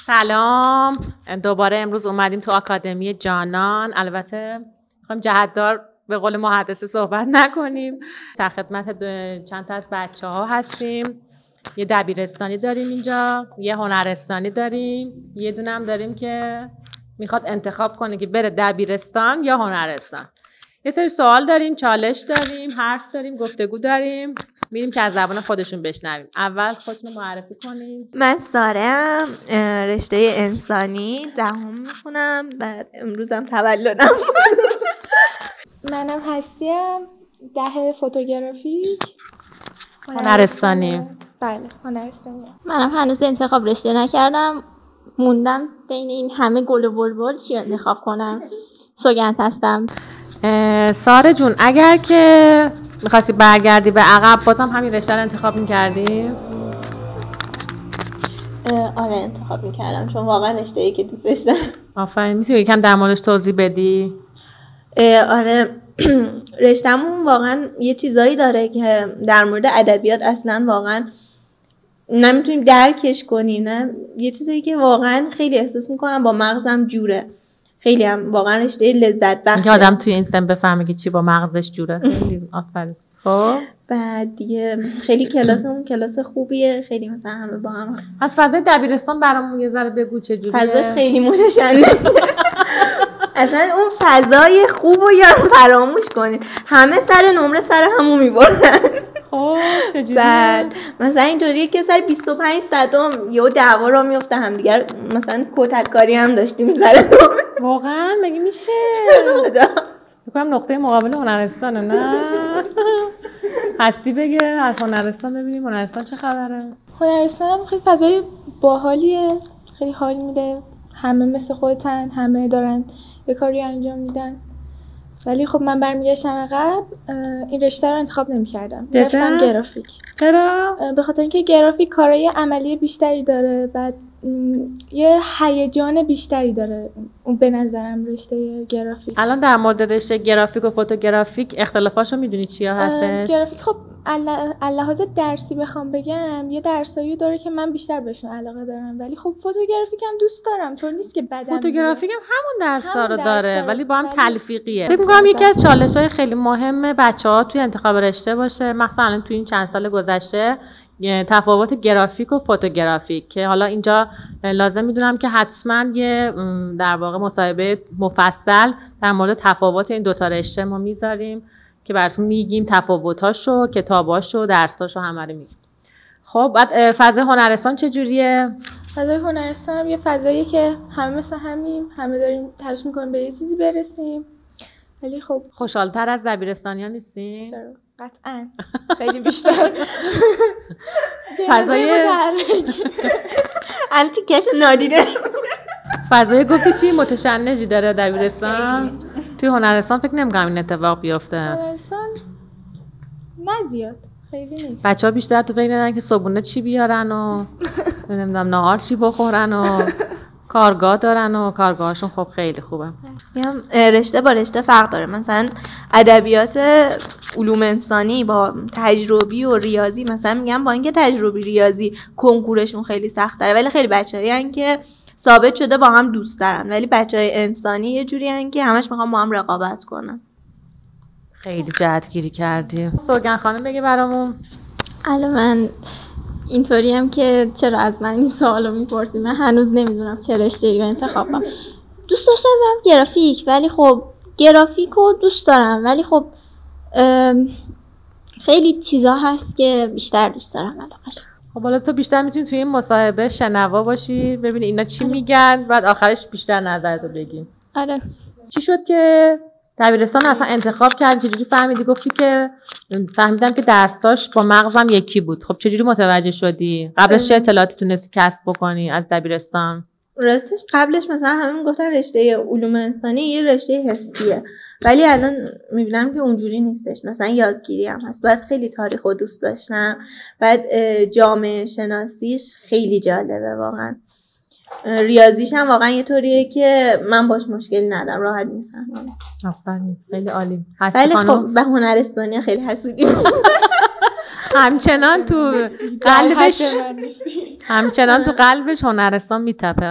سلام، دوباره امروز اومدیم تو آکادمی جانان. البته میخوایم جهتدار به قول محدثه صحبت نکنیم. در خدمت چند تا از بچه ها هستیم. یه دبیرستانی داریم اینجا، یه هنرستانی داریم، یه دونه هم داریم که میخواد انتخاب کنه که بره دبیرستان یا هنرستان. یه سری سوال داریم، چالش داریم، حرف داریم، گفتگو داریم. میریم که از زبان خودشون بشنویم. اول خودتون معرفی کنیم. من ساره‌ام، رشته انسانی دهم میخونم، بعد امروزم تولدم. منم هستیم، 10 فوتوگرافیک هنرستانی. بله، هنرستانی. منم هنوز انتخاب رشته نکردم، موندم بین این همه گل و بلبل چی انتخاب کنم. سوگند هستم. ساره جون، اگر که میخواستی برگردی به عقب بازم همین رشته رو انتخاب میکردی؟ آره انتخاب میکردم، چون واقعا رشته‌ای که دوستش دارم. آفرین. میتونی یکم در موردش توضیح بدی؟ آره رشته‌مون واقعا یه چیزایی داره که در مورد ادبیات اصلا واقعا نمیتونیم درکش کنیم. نه یه چیزایی که واقعا خیلی احساس میکنم با مغزم جوره. خیلی هم واقعا رشته لذت بخشه. آدم توی این سن بفهمه که چی با مغزش جوره. خیلی آفرین. خب بعد دیگه خیلی کلاسمون کلاس خوبیه، خیلی مثلا همه با هم. از فضای دبیرستان برامون یه ذره بگو چه جوریه؟ فضاش خیلی متشنج. اصلا اون فضای خوبو یا فراموش کنید. همه سر نمره سر همون میبرن. خب چجوریه؟ بعد مثلا اینطوریه که سر 25 صدم یه دعوا را میفته هم دیگر، مثلا کتککاری هم داشتیم سر نمره. واقعا مگه میشه؟ بکنم نقطه مقابل هنرستانه. نه هستی بگه از هنرستان ببینیم هنرستان چه خبره. هنرستان خیلی فضای باحالیه، خیلی حال میده. همه مثل خودتن، همه دارن یه کاری انجام میدن. ولی خب من برمیگشتم عقب، این رشته رو انتخاب نمی‌کردم. رفتم گرافیک. چرا؟ به خاطر اینکه گرافیک کارهای عملی بیشتری داره، بعد یه هیجان بیشتری داره اون به نظرم رشته گرافیک. الان در مورد رشته گرافیک و فوتوگرافیک اختلافاشو میدونی چیا هستش؟ گرافیک خب لحاظ درسی بخوام بگم یه درسایی داره که من بیشتر بهشون علاقه دارم، ولی خب فوتوگرافیک هم دوست دارم. طور نیست که بدم فوتوگرافیک هم همون درس‌ها رو داره ولی با هم تلفیقیه. فکر می‌کنم یکی از چالش‌های خیلی مهم بچه‌ها توی انتخاب رشته باشه، مثلا توی این چند سال گذشته تفاوت گرافیک و فوتوگرافیک، که حالا اینجا لازم میدونم که حتما یه در واقع مصاحبه مفصل در مورد تفاوت این دوتا رشته ما میذاریم که براتون میگیم تفاوتاشو، کتاباشو، درساشو همه رو میگیم. خب بعد فضای هنرستان چجوریه؟ فضای هنرستان هم یه فضاییه که همه مثل همه داریم تلاش میکنیم به یه چیزی برسیم، ولی خب خوشحال‌تر از دبیرستانی‌ها نیستین؟ چرا؟ قطعاً خیلی بیشتر. فضای الکی کش نادیده. فضای گفتی چی متشنجی داره دبیرستان؟ توی هنرستان فکر نمی‌کنم این اتفاق بیفته. هنرستان نه زیاد خیلی نیست. بچه‌ها بیشتر تو فکر ندارن که صبحونه چی بیارن و نمیدونم نهار چی بخورن و کارگاه دارن و کارگاهشون خب خیلی خوبه. رشته با رشته فرق داره. مثلا ادبیات علوم انسانی با تجربی و ریاضی، مثلا میگم با اینکه تجربی ریاضی کنکورشون خیلی سخت داره، ولی خیلی بچه‌هایی که ثابت شده با هم دوست دارن، ولی بچه‌های انسانی یه جوری ان که همش میخوان با هم رقابت کنن. خیلی جهتگیری کردیم. سوگند خانم بگه برامون. الان من اینطوری هم که چرا از من این سوالو میپرسی، من هنوز نمیدونم چه رشته‌ای رو انتخاب کنم. دوست داشتم برم گرافیک، ولی خب گرافیکو دوست دارم، ولی خب خیلی چیزا هست که بیشتر دوست دارم علاقه‌ش. خب حالا تو بیشتر میتونی توی این مصاحبه شنوا باشی، ببینی اینا چی میگن، بعد آخرش بیشتر نظرتو بگی. آره. چی شد که دبیرستان اصلا انتخاب کردی؟ چجوری فهمیدی؟ گفتی که فهمیدم که درساش با مغزم یکی بود. خب چجوری متوجه شدی؟ قبلش چه اطلاعاتی تونستی کسب بکنی از دبیرستان؟ راستش قبلش مثلا همه میگفتن رشته علوم انسانی یه رشته حفظیه، ولی الان میبینم که اونجوری نیستش. مثلا یادگیری هم هست، بعد خیلی تاریخ رو دوست داشتم، بعد جامعه شناسیش خیلی جالبه واقعا، ریاضیش هم واقعا یه طوریه که من باش مشکلی ندارم، راحت میفهمم. آفرین، خیلی عالی. ولی خب به هنرستانی خیلی حسودیم. همچنان تو قلبش هنرستان میتپه.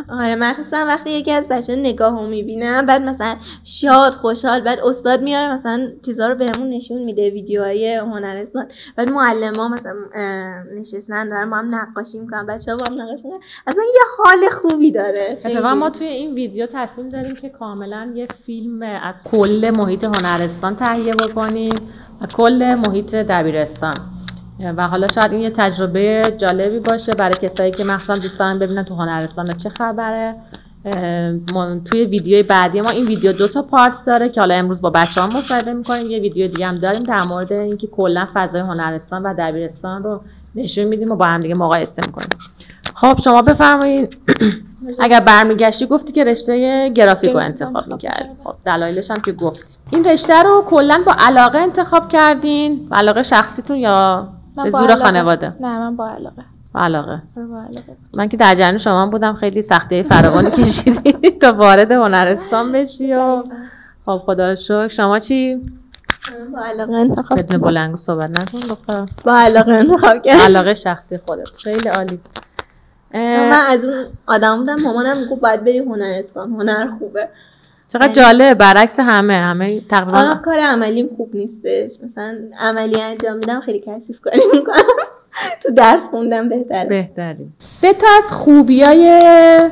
آره مخصوصا وقتی یکی از بچه‌ها نگاهو میبینم بعد مثلا شاد خوشحال، بعد استاد میاره مثلا چیزا رو بهمون نشون میده، ویدیوهای هنرستان، بعد معلم‌ها مثلا نشستن دارن ما هم نقاشی میکنن، بچه‌ها با هم نقاشی میکنن، اصلا یه حال خوبی داره. اتفاقا ما توی این ویدیو تصمیم داریم که کاملا یه فیلم از کل محیط هنرستان تهیه بکنیم و کل محیط دبیرستان و حالا شاید این یه تجربه جالبی باشه برای کسایی که مثلا دوست دارن ببینن تو هنرستان چه خبره. توی ویدیوی بعدی ما این ویدیو 2 پارت داره که حالا امروز با بچه‌ها مصاحبه می‌کنیم، یه ویدیو دیگه هم داریم در مورد اینکه کلا فضای هنرستان و دبیرستان رو نشون میدیم و با هم دیگه مقایسه می‌کنیم. خب شما بفرمایید. اگر برمیگشتی گفتی که رشته گرافیک رو انتخاب می‌کردی. خب دلایلش هم که گفتی. این رشته رو کلا با علاقه انتخاب کردین؟ با علاقه شخصیتون یا به زور خانواده؟ نه من با علاقه. با علاقه. من که در جریان شما بودم خیلی سختی فراوانی کشیدی تا وارد هنرستان بشی و خب خدا رو شکر. شما چی؟ با علاقه انتخاب. بدون بلند صحبت نکن دختر. با علاقه انتخاب کردم. علاقه شخصی خودت. خیلی عالی. من از اون آدم بودم مامانم میگفت باید بری هنرستان، هنر خوبه. چقدر جالب، برعکس همه تقریبا کار عملیم خوب نیستش، مثلا عملی انجام میدم خیلی کثیف کاری میکنم. تو درس خوندم بهتری. 3 از خوبیای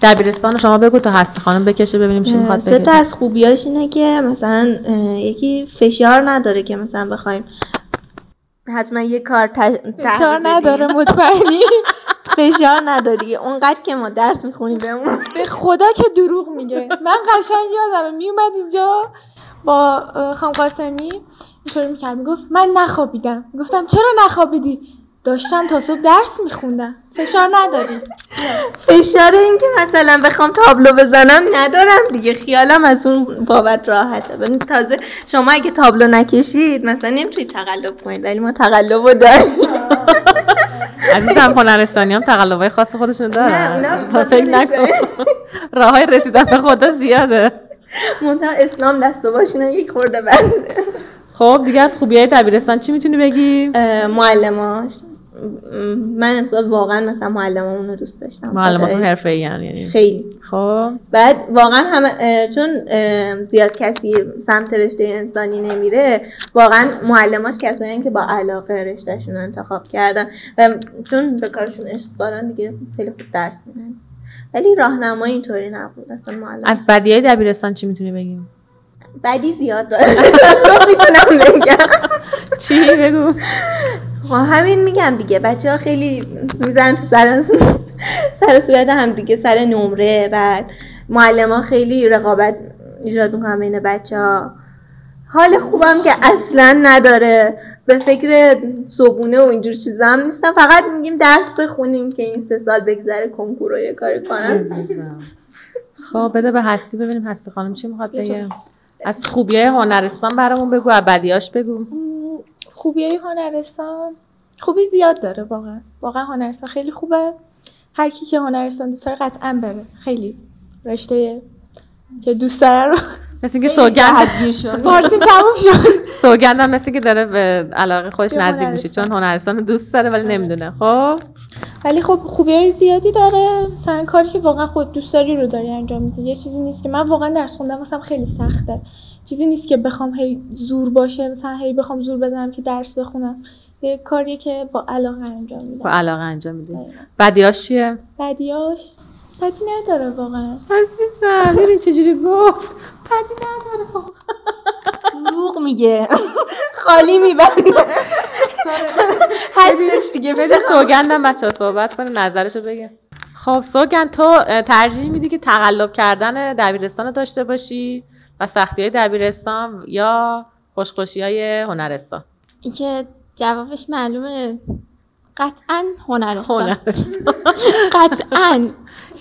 دبیرستان شما بگو تا هستی خانم بکشه ببینیم چی میخواد بگه. 3 از خوبیاش اینه که مثلا یکی فشار نداره که مثلا بخوایم حتما یه کار فشار نداره. مطمئنی؟ فشار نداری اونقدر که ما درس میخونیم بهمون. به خدا که دروغ میگه. من قشنگ یادمه میومد اینجا با خانم قاسمی اینطوری میکرد، میگفت من نخوابیدم. گفتم چرا نخوابیدی؟ داشتم تا صبح درس میخوندم. فشار نداری. فشار این که مثلا بخوام تابلو بزنم ندارم دیگه، خیالم از اون بابت راحته. ببین تازه شما اگه تابلو نکشید مثلا نمیتونید تقلب کنید، ولی ما تقلبو داریم. عزیزم هنرستانی هم تقلبای خاص خودشون دارن. نه فکر نکن. راههای رسیدن به خدا زیاده. منتها اسلام دست و باشونه یک خورده بسته. خب دیگه از خوبیای دبیرستان چی میتونی بگی؟ معلماش. من امسال واقعا مثلا معلمامون رو دوست داشتم. معلماتون حرفه‌ای یعنی خیلی. خب بعد واقعا همه چون زیاد کسی سمت رشته انسانی نمیره، واقعا معلماش کسایی که با علاقه رشتهشون رو انتخاب کردن و چون به کارشون عشق دارن دیگه خیلی خوب درس میدن. ولی راهنمایی اینطوری نبود اصلا معلم. از بدیهای دبیرستان چی میتونی بگیم؟ بدی زیاد داره. میتونم بگم. چی بگو؟ همین میگم دیگه، بچه‌ها خیلی میزنن تو سر صورت هم دیگه، سر نمره. بعد معلم‌ها خیلی رقابت ایجاد میکنن بین بچه‌ها. حال خوبم که اصلا نداره، به فکر صبونه و اینجور چیزا هم نیستم، فقط میگیم درس بخونیم که این 3 سال بگذره کنکور رو یه کاری کنم. خب بده به هستی ببینیم هستی خانم چی میخواد بگه. از خوبیای هنرستان برامون بگو، از بدیاش بگو. خوبیای هنرستان خوبی زیاد داره. واقعا هنرستان خیلی خوبه. هر کی که هنرستان دوست داره قطعا بره. خیلی رشته که دوست داره رو مثل اینکه سوگند پارسیم تموم شد. سوگندم مثل اینکه داره به علاقه خودش نزدیک میشه چون هنرستان دوست داره ولی نمیدونه. خب ولی خب خوبیای زیادی داره. مثلا کاری که واقعا خود دوست داری رو داری انجام میدی. یه چیزی نیست که من واقعا درس خوندم واسم خیلی سخته. چیزی نیست که بخوام هی زور باشه، مثلا هی بخوام زور بزنم که درس بخونم. یه کاریه که با علاقه انجام میدم. با علاقه انجام میدی. بدیاش چیه؟ بدیاش بدی نداره واقعا. عزیزم ببین چجوری گفت. بدی نداره واقعا. دروغ میگه. خالی میبنده. هستش دیگه. بده سوگندم بچه‌ها صحبت کنه نظرشو بگه. خب سوگند تو ترجیح میدی که تقلب کردن دبیرستان رو داشته باشی و سختی‌های دبیرستان یا خوشخوشی‌های هنرستان؟ این که جوابش معلومه، قطعاً هنرستان. قطعاً.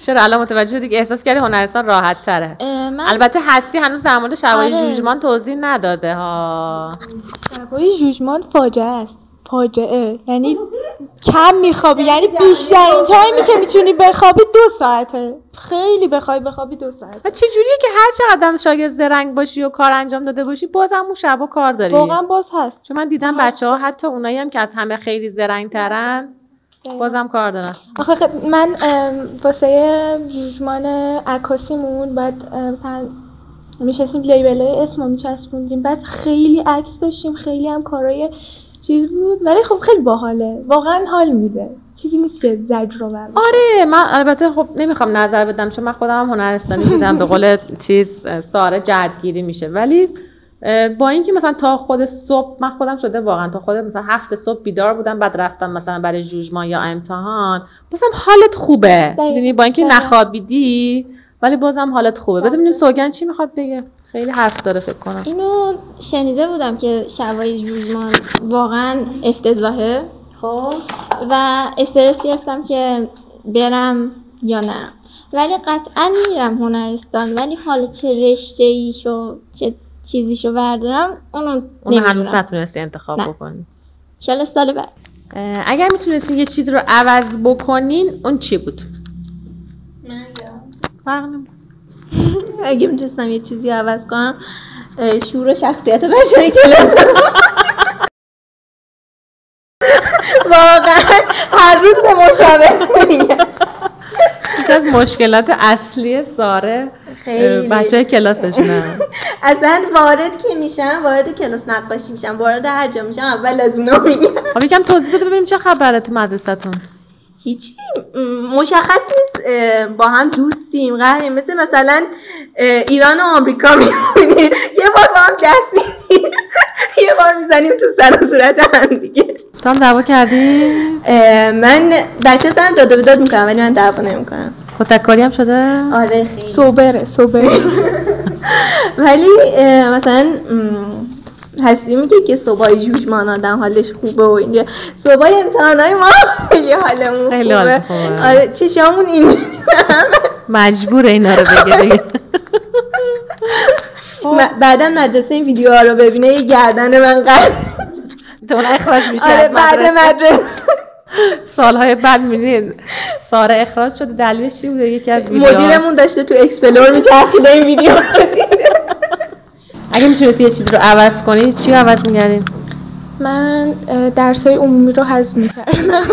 چرا الان متوجه شدی که احساس کردی هنرستان راحت تره؟ البته هستی هنوز در مورد شبای جوجمان توضیح نداده ها. شبای جوجمان فاجعه است. فاجعه یعنی کم میخوابی، یعنی بیشترین تایمی که میتونی بخوابی 2 ساعته. خیلی بخوابی 2 ساعت. و چه جوریه که هر چقدر شاگرد زرنگ باشی و کار انجام داده باشی بازم اون شبا کار داری؟ واقعا باز هست. چون من دیدم بچه‌ها حتی اونایی هم که از همه خیلی زرنگ‌ترن بازم کار دارن. آخه من واسه جوجمان عکاسیمون بعد مثلا میشستیم لیبلای اسمو میچسبوندیم، بعد خیلی عکس داشتیم، خیلی هم کارای چیز بود، ولی خب خیلی باحاله، واقعا حال میده، چیزی نیست که زجر آور. آره من البته خب نمیخوام نظر بدم چون من خودم هم هنرستانی بودم، به قول ساره جهتگیری میشه، ولی با اینکه مثلا تا خود صبح من خودم شده واقعا تا خود مثلا 7 صبح بیدار بودم، بعد رفتم مثلا برای جوجمان یا امتحان، بازم حالت خوبه، یعنی با اینکه نخوابیدی ولی بازم حالت خوبه. بده ببینیم سوگن چی میخواد بگه، خیلی حرف داره فکر کنم. اینو شنیده بودم که شبای جوجمان واقعا افتضاحه، خب و استرس گرفتم که برم یا نه، ولی قطعا میرم هنرستان، ولی حالا چه رشته‌ایشو چه چیزیشو بردارم اونو هنوز نتونستی انتخاب بکنی. ان شاءالله سال بعد. اگر میتونستی یه چیز رو عوض بکنین اون چی بود؟ اگه میتونستم یه چیزی عوض کنم شعور و شخصیت بچه‌های کلاس. واقعا هر روز به مشاور میگم یکی از مشکلات اصلی ساره بچه‌های کلاسشونه. اصلا وارد که میشم، وارد کلاس نقاشی میشم، وارد هر جا میشم اول از اونا میگم. خب یکم توضیح بده ببینیم چه خبره تو مدرسه‌تون. هیچی مشخص نیست، با هم دوستیم قهریم، مثلا ایران و آمریکا میمونیم، یه بار با هم دست میدیم، یه بار میزنیم تو سر و صورت هم دیگه. تو هم دعوا کردی؟ من بچه سرم داد و بیداد میکنم ولی من دعوا نمیکنم. خودتکاری هم شده؟ آره صبره ولی مثلا هستی میگه که صبحای جوجمان آدم حالش خوبه و اینجا صبحای امتحانای ما خیلی حالمون خوبه. آره چشامون اینجوری مجبوره اینا رو بگه دیگه. بعدا مدرسه این ویدیوها رو ببینه یه گردن من قرد تو اون اخراج میشه. آره بعد مدرسه سالهای بعد میدین ساره اخراج شده، دلیلش چی بوده؟ یکی از ویدیوها مدیرمون داشته تو اکسپلور میچرخیده این ویدیو. اگه میتونستی یه چیز رو عوض کنی چی رو عوض می‌کردی؟ من درسای عمومی رو حذف می‌کردم.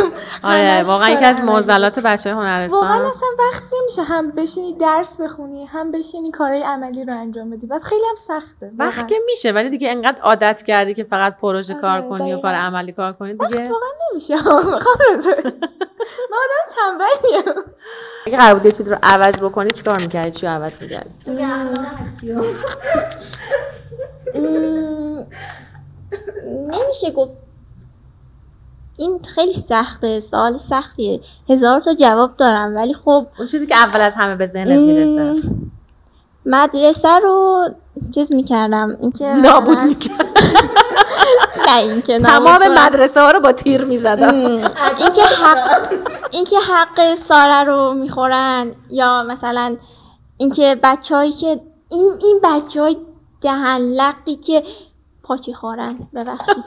آره واقعا یکی از معضلات بچه‌های هنرستان واقعا اصلا وقت نمیشه هم بشینی درس بخونی هم بشینی کارهای عملی رو انجام بدی، بعد خیلی هم سخته. وقت که میشه ولی دیگه انقدر عادت کردی که فقط پروژه کار کنی و کار عملی کار کنی دیگه واقعا نمیشه. من آدم تنبلیم. اگه قرار بود یه چیز رو عوض بکنی چیکار می‌کردی؟ چی رو عوض می‌کردی؟ نمیشه گفت، این خیلی سخته، سوال سختیه، 1000 تا جواب دارم، ولی خب اون چیزی که اول از همه به ذهنت میرسه. مدرسه رو چیز میکردم، اینکه نابود میکردم. نه اینکه تمام مدرسه ها رو با تیر میزدم. اینکه حق ساره رو میخورن، یا مثلا اینکه بچه‌هایی که این بچه‌های دهن لقی که پاچی خورن، ببخشید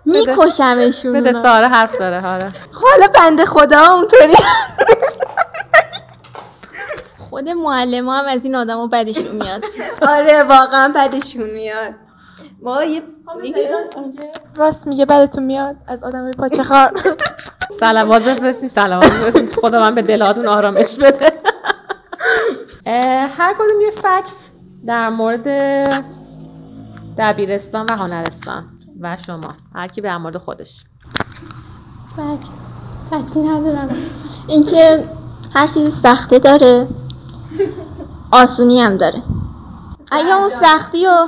میکشمشون. بده ساره حرف داره. حالا بنده خدا اونطوری خود معلم هم از این آدم ها بدشون میاد. آره واقعا بدشون میاد. ما یه راست میگه بدتون میاد از آدم پاچه خار. صلوات بفرستین. خدا من به دلاتون آرامش بده. هر کدوم یه فکت در مورد دبیرستان و هنرستان و شما، هر کی به مورد خودش. فکتی ندارم. اینکه هر چیزی سخته داره، آسونی هم داره. اگه اون سختی رو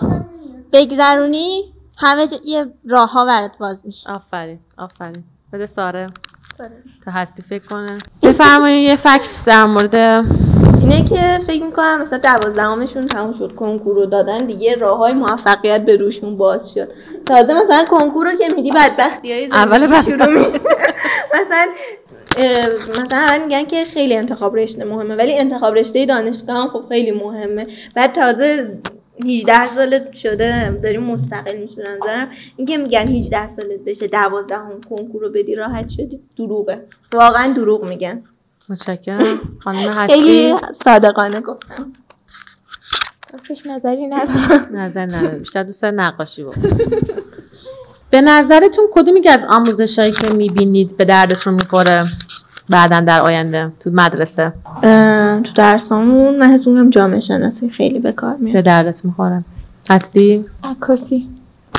بگذرونی همه یه راه ها برات باز میشه. آفرین. بده ساره تا هستی فکر کنه. بفرمایید یه فکت در مورد اینه که فکر میکنم مثلا 12مشون تموم شد، کنکور رو دادن دیگه، راههای موفقیت به روشون باز شد. تازه مثلا کنکور رو که میدی بدبختیای زندگی شروع میشه. مثلا میگن که خیلی انتخاب رشته مهمه، ولی انتخاب رشته دانشگاه هم خب خیلی مهمه. بعد تازه 18 سالت شده داری مستقل میشی نظرم اینکه میگن 18 سالت بشه 12 کنکور رو بدی راحت شدی دروغه، واقعا دروغ میگن. متشکرم. خانم هستی خیلی صادقانه گفتم. راستش نظری ندارم. نظر نداره، بیشتر دوست داره نقاشی بکنه. به نظرتون کدومی که از آموزشایی که میبینید به دردتون میخوره بعداً در آینده تو مدرسه؟ تو درسامون من حس می‌کنم جامعه شناسی خیلی به کار میاد. به دردت میخوره. هستی؟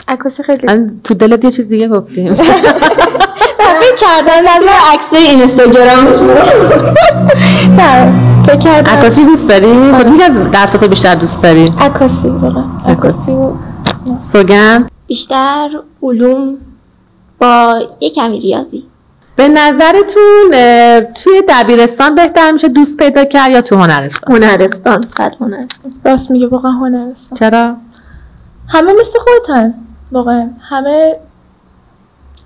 عکاسی خیلی من تو دلت یه چیز دیگه گفتیم. فکر کردم از عکس اینستاگرامش فکر کردم عکاسی دوست داری؟ کدومی که از درساتو بیشتر دوست داری؟ عکاسی واقعا عکاسی سوگن؟ بیشتر علوم با یه کمی ریاضی. به نظرتون توی دبیرستان بهتر میشه دوست پیدا کرد یا تو هنرستان؟ هنرستان، 100 هنرستان. راست میگه واقعا هنرستان. چرا؟ همه مثل خودتن واقعا، همه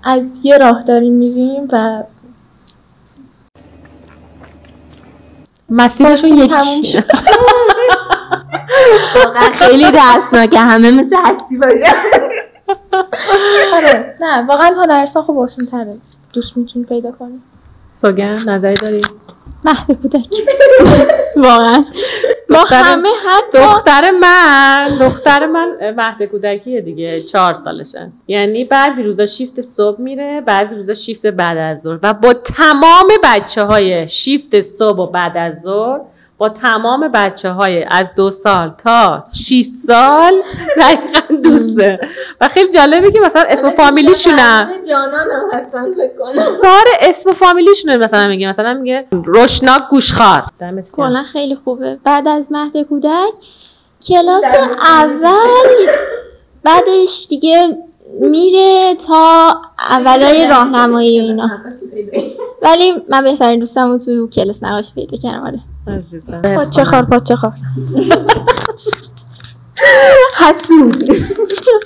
از یه راه داریم میریم و مسیرشون تموم یکی. شد. واقعا خیلی درسناکه همه مثل هستی باشه. آره نه واقعا هنرستان خب آسون تره، دوست میتونی پیدا کنی. سوگن نظری داری؟ مهد کودک واقعا ما همه حتی دختر من مهد کودکیه دیگه، 4 سالشه. یعنی بعضی روزا شیفت صبح میره، بعضی روزا شیفت بعد از ظهر و با تمام بچه‌های شیفت صبح و بعد از ظهر، با تمام بچه‌های از 2 سال تا 6 سال دقیقاً دوسته. و خیلی جالبه که مثلا اسم فامیلیشونم جانان هم هستن فکر کنم. سار اسم فامیلیشونه مثلا میگه روشناک گوشخوار. دمت گرم. کلا خیلی خوبه. بعد از مهد کودک کلاس اول بعدش دیگه میره تا اولای راهنمایی و اینا، ولی من بهترین دوستمو تو کلاس نقاشی پیدا کردم. آره عزیزم. پاچه خار حسود.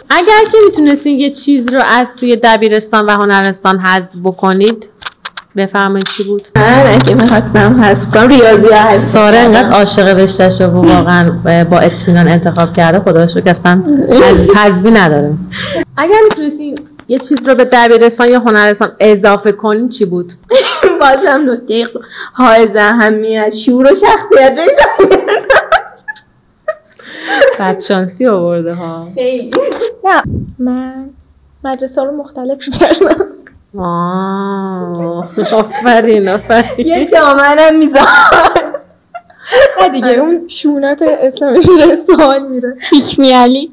اگر که میتونستین یه چیز رو از توی دبیرستان و هنرستان حذف بکنید بفرمایید چی بود؟ من اگه میخواستم حذف کنم ریاضی رو حذف. ساره انقدر عاشق رشته‌ش و واقعا با اطمینان انتخاب کرده، خدا رو شکر که اصلا حذفی نداره. اگر میتونستین یه چیز رو به دبیرستان یا هنرستان اضافه کنین چی بود؟ بازم نکته حائز اهمیت شعور و شخصیت بشه. بدشانسی آورده ها. خیلی. نه من مدرسه رو مختلف میکردم. آفرین. یه دامنم میذارم. نه دیگه اون شونات اسلامی زیر سوال میره. پیک میالی.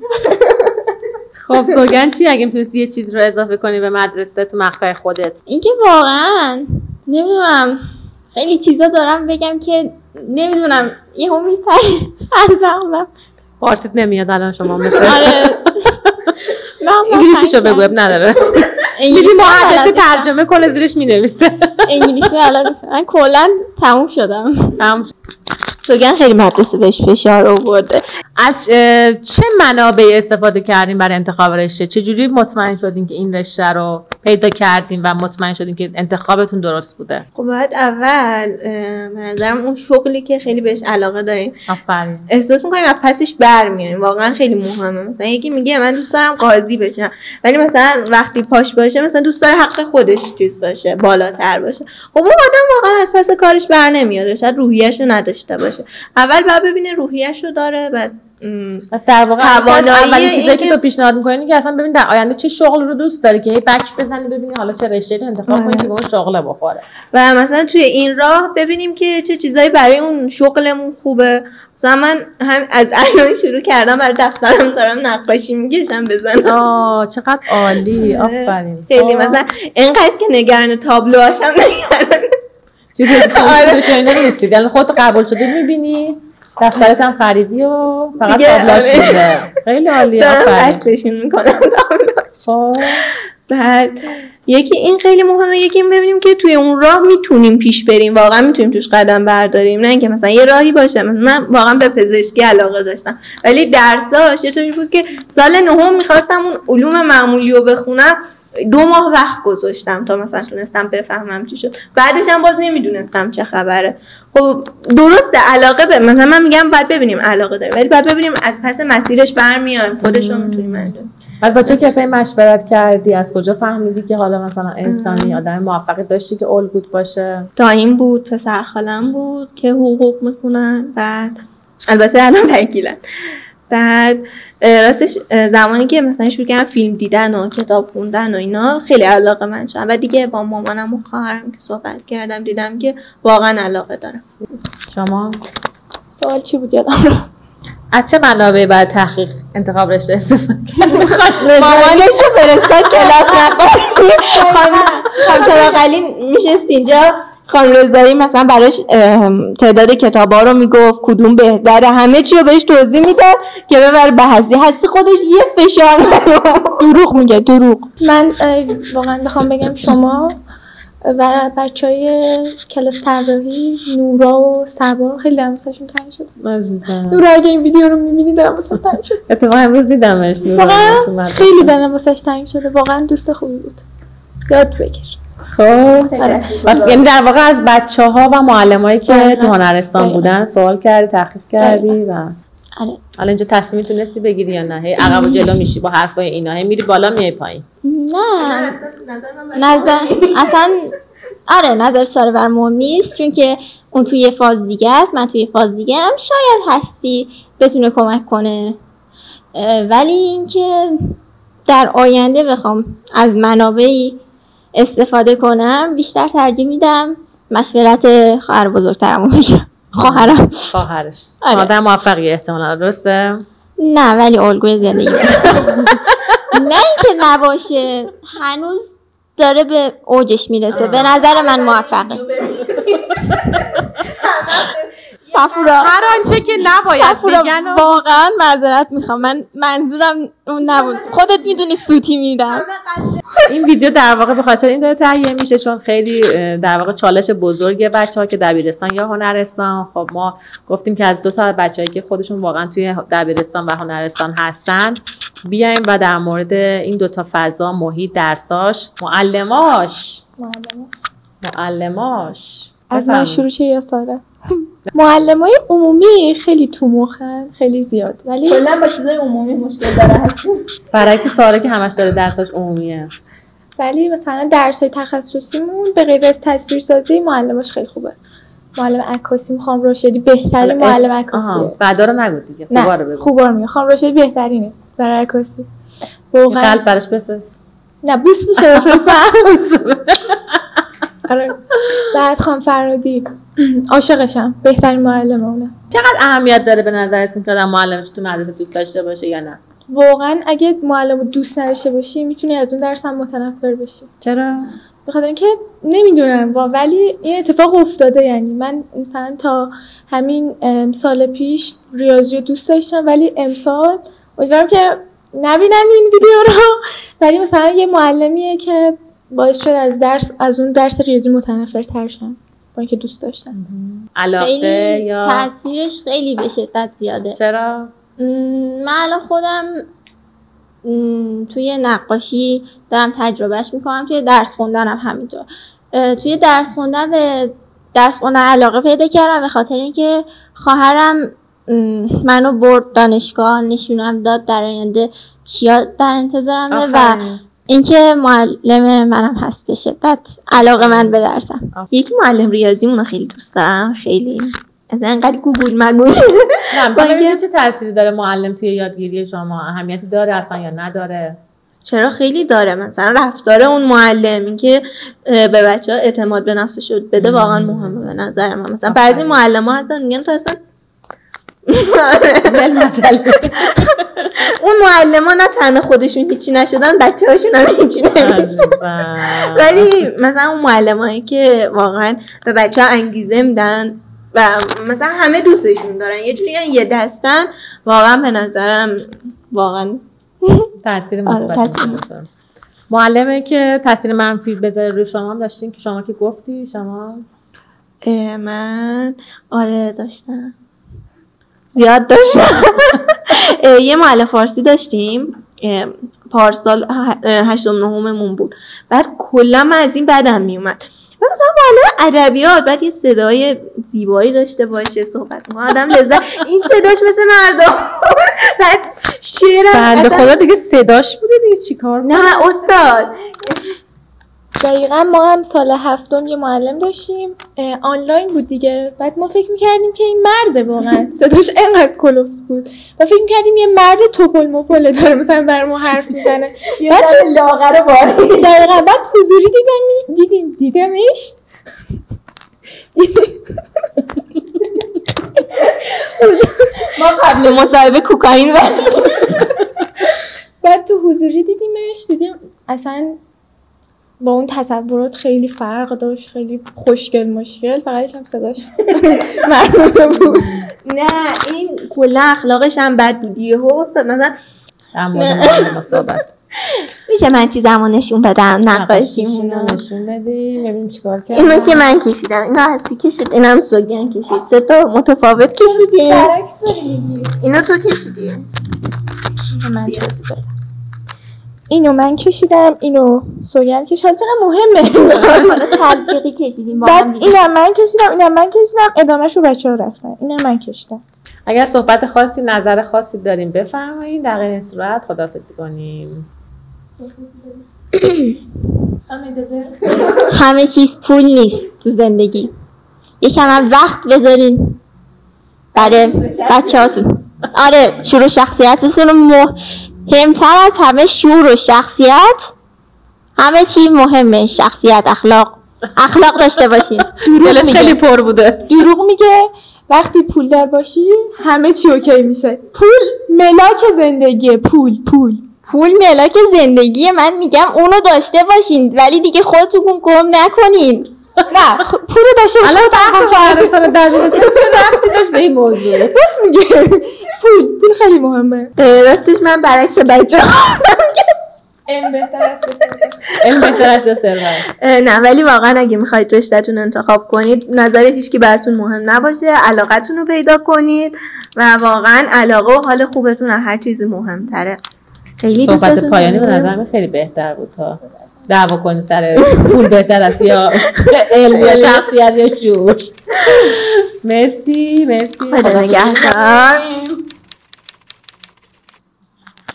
خب سوگن چی اگه میتونستی یه چیز رو اضافه کنی به مدرسه تو مقطع خودت؟ اینکه واقعا نمیدونم خیلی چیزا دارم بگم که نمیدونم یهو میپره از عقلم. فارسیت نمیاد الان شما مثل آره انگلیسیشو بگو، اب نداره. میدی مهندسی ترجمه کنه زیرش مینویسه. انگلیسی بلد نیستم. من کلا تموم شدم. سوگن خیلی مدرسه بهش فشار آورده. از چه منابعی استفاده کردین برای انتخاب رشته؟ چجوری مطمئن شدین که این رشته رو پیدا کردین و مطمئن شدین که انتخابتون درست بوده؟ خب باید اول به نظرم اون شغلی که خیلی بهش علاقه داریم آفرین. احساس می‌کنیم از پسش برمیایم. واقعا خیلی مهمه. مثلا یکی میگه من دوست دارم قاضی بشم، ولی مثلا وقتی پاش باشه مثلا دوست داره حق خودش چیز باشه، بالاتر باشه. خب اون آدم واقعا از پس کارش برنمیاد، شاید روحیه‌شو نداشته باشه. اول باید ببینه روحیه‌شو داره، بعد پس در واقع اولین توانایی چیزایی که تو پیشنهاد می‌کنی که اصلا ببین در آینده چه شغل رو دوست داری که هی بک بزنی ببینی حالا چه رشته‌ای رو انتخاب کنی که به اون شغل بخوره. و مثلا توی این راه ببینیم که چه چیزایی برای اون شغلمون خوبه. مثلا من هم از الان شروع کردم برای دفترم دارم نقاشی میکشم بزنم. چقدر عالی. آفرین. خیلی مثلا اینقدر که نگران تابلوهاشم نگران چیزی که اینا نیستی، یعنی خودت قبول شده می‌بینی، دفترت هم خریدی و فقط تابلوش میده. خیلی عالیه. دارم اصلشون میکنم. بعد یکی این خیلی مهمه، یکی این ببینیم که توی اون راه میتونیم پیش بریم، واقعا میتونیم توش قدم برداریم، نه اینکه مثلا یه راهی باشه. من واقعا به پزشکی علاقه داشتم ولی درساش یه طوری بود که سال نهم میخواستم اون علوم معمولی رو بخونم، 2 ماه وقت گذاشتم تا مثلا تونستم بفهمم چی شد. بعدش هم باز نمیدونستم چه خبره. خب درسته علاقه به مثلا من میگم باید ببینیم علاقه داره، ولی باید ببینیم از پس مسیرش برمیایم، خودش رو میتونیم انجام. بعد با چه کسایی مشورت کردی؟ از کجا فهمیدی که حالا مثلا انسانی آدم موفقی داشتی که الگوت باشه؟ دایم بود، پسر خالم بود که حقوق میخونن، بعد البته الان وکیلن. بعد راستش زمانی که مثلا شروع کردم فیلم دیدن و کتاب خوندن و اینا خیلی علاقه من شدم و دیگه با مامانم و خواهرم که صحبت کردم دیدم که واقعا علاقه دارم. شما؟ سوال چی بود یادم رو؟ از چه منابعی باید تحقیق انتخاب رشته استفاده کنی؟ مامانش رو فرستاد کلاس نکنی. خانم چراغعلی میشست اینجا، خانم رضایی مثلا براش تعداد کتابا رو میگفت کدوم بهتره، همه چی رو بهش توضیح میداد که ببر بحثی خودش یه فشار دروغ میگه. دروغ. من واقعا بخوام بگم شما و بچهای کلاس طراحی نورا و صبا خیلی دلم واسهشون تنگ شد. نورا اگه این ویدیو رو میبینی دلم واسه تنگ شد. اتفاقا امروز دیدمش. واقعا خیلی دلم واسهش تنگ شده، واقعا دوست خوبی بود. یاد بگیر. خب یعنی در واقع از بچه‌ها و معلمایی که تو هنرستان بودن سوال کردی، تحقیق کردی و حالا اینجا تصمیم تونستی بگیری یا نه؟ هی عقب و جلو میشی با حرفای اینا، هی میری بالا میای پایین؟ نه نظر اصلا آره نظر ساره بر مهم نیست، چون که اون توی یه فاز دیگه است، من توی یه فاز دیگه هم، شاید هستی بتونه کمک کنه، ولی اینکه در آینده بخوام از منابعی استفاده کنم بیشتر ترجیح میدم مشورت خواهر بزرگترمو بگیرم. خواهرش آدم موفقی احتمالاً، درسته؟ نه ولی الگوی زندگی نه اینکه نباشه، هنوز داره به اوجش میرسه، به نظر من موفقه. صفورا هر آنچه که نباید بگن واقعا معذرت میخوام، من منظورم اون نبود، خودت میدونی سوتی میدم. این ویدیو در واقع به خاطر این داره تهیه میشه چون خیلی در واقع چالش بزرگه بچه‌ها که دبیرستان یا هنرستان. خب ما گفتیم که از 2 تا بچه‌ای که خودشون واقعا توی دبیرستان و هنرستان هستن بیایم و در مورد این 2 تا فضا، محیط، درساش، معلماش از من شروع شه یا ساره؟ معلمای عمومی خیلی تو مخن، خیلی زیاد، ولی کلا با چیزای عمومی مشکل داره هستیم. برعکس ساره که همش داره درساش عمومیه. ولی مثلا درسای تخصصیمون به غیر از تصویرسازی معلماش خیلی خوبه. معلم عکاسی میخوام راشدی بهترین معلم عکاسیه. بعدا رو نگو دیگه. خوبا رو بگو. خوبا رو میگم. خانم راشدی بهترینه برای عکاسی. واقعا قلب براش بفرست. نه بوس میشه بفرستم. آره. بعد خانم فرادی عاشقشم، بهترین معلمه اونه. چقدر اهمیت داره به نظرتون که آدم معلمش تو مدرسه دوست داشته باشه یا نه؟ واقعا اگه معلمو دوست نداشته باشی میتونی از اون درس هم متنفر بشی. چرا؟ به خاطر اینکه نمیدونم ولی این اتفاق افتاده. یعنی من مثلا تا همین سال پیش ریاضی رو دوست داشتم، ولی امسال امیدوارم که نبینن این ویدیو رو، ولی مثلا یه معلمیه که باعث شد از اون درس ریاضی متنفرتر شم با اینکه دوست داشتم. علاقه یا تاثیرش خیلی به شدت زیاده. چرا؟ من الان خودم توی نقاشی دارم تجربهش میکنم، توی درس خوندنم همینطور. توی درس خوندن به درس خوندن علاقه پیدا کردم به خاطر اینکه خواهرم منو برد دانشگاه، نشونم داد در آینده چیا در انتظارمه و اینکه معلم منم هست به شدت علاقه من به درسم. یک معلم ریاضیمون خیلی دوست دارم، خیلی اصلا انقدر گوگل مگول. نه چه تأثیری داره معلم توی یادگیری شما؟ اهمیتی داره اصلا یا نداره؟ چرا خیلی داره. مثلا رفتار اون معلم، این که به بچه‌ها اعتماد به نفسش بده واقعا مهمه به نظر من. مثلا بعضی معلم‌ها هستن میگن تو اصلا اون معلم‌ها نه تنها خودشون هیچی نشدن، بچه‌هاشون هم هیچی نمیشن. ولی مثلا اون معلمایی که واقعا به بچه‌ها انگیزه میدن و مثلا همه دوستشون دارن، یه جوری یه دستن، واقعا به نظرم واقعا تاثیر مثبت داره. معلمه که تاثیر منفی بذاره روی شما هم داشتین که شما که گفتی شما؟ من آره داشتم، زیاد داشتم. یه معلم فارسی داشتیم پارسال 8 9ممون بود. بعد کلا من از این بدم میومد و مثلا معلم ادبیات بعد یه صدای زیبایی داشته باشه، صحبت کنه آدم لذت، این صداش مثل مردم. بعد شعرم بنده خدا دیگه صداش بوده دیگه چیکار کنه؟ نه استاد دقیقا ما هم سال هفتم یه معلم داشتیم آنلاین بود دیگه. بعد ما فکر میکردیم که این مرده، واقعا صداش انقدر کلفت بود و فکر میکردیم یه مرد توپل مپله داره مثلا بر ما حرف میزنه. بعد تو لاغر باری دقیقا بعد حضوری دیدمش ما قبل مصاحبه کوکائین زدیم. بعد تو حضوری دیدیم اصلا با اون تصورات خیلی فرق داشت، خیلی خوشگل مشکل، فقط یکم صداش مردونه بود. نه این کلا اخلاقش هم بد بود. یهو استاد مثلا مصاحبت میشه من چیزمو نشون بدم، نقاشیمونو نشون بدی ببینیم چیکار کنیم. اینو که من کشیدم، اینو هستی کشید، اینم سوگن کشید، 3 تا متفاوت کشیدیم. برعکس داری میگی. اینو تو کشیدی؟ من توضیح بدم. اینو من کشیدم، اینو سوگن کشید. چقدر مهمه. حالا تلفیقی کشیدیم با بعد هم. اینم من کشیدم، ادامهشو بچه‌ها رفتن. اینم من کشیدم. اگر صحبت خاصی، نظر خاصی داریم بفرمایید، در غیر این صورت خداحافظی کنیم. همه چیز پول نیست تو زندگی. یکم هم وقت بذارین برای بچه‌هاتون. آره، شعور و شخصیتتون مهمتر از همه. شعور و شخصیت همه چی مهمه. شخصیت، اخلاق داشته باشین. دلش خیلی پر بوده. دروغ میگه. وقتی پول دار باشی همه چی اوکی میشه. پول ملاک زندگیه. پول ملاک زندگیه. من میگم اونو داشته باشین ولی دیگه خودتون گم نکنین. نه پولو داشته باشین. الان بحث مدرسان دبیرستان چه ربطی داشت به این موضوع؟ راست میگه. پول خیلی مهمه. راستش من برعکس بچه‌ها علم بهتر از ثروت. نه ولی واقعا اگه میخواید رشته‌تون انتخاب کنید نظر هیچکی براتون مهم نباشه، علاقتون رو پیدا کنید و واقعا علاقه و حال خوبتون از هر چیزی مهمتره. خیلی صحبت پایانی به نظر من خیلی بهتر بود تا دعوا کنیم سر پول بهتر است یا علم یا شخصیت یا شعور. مرسی خدا نگهدار.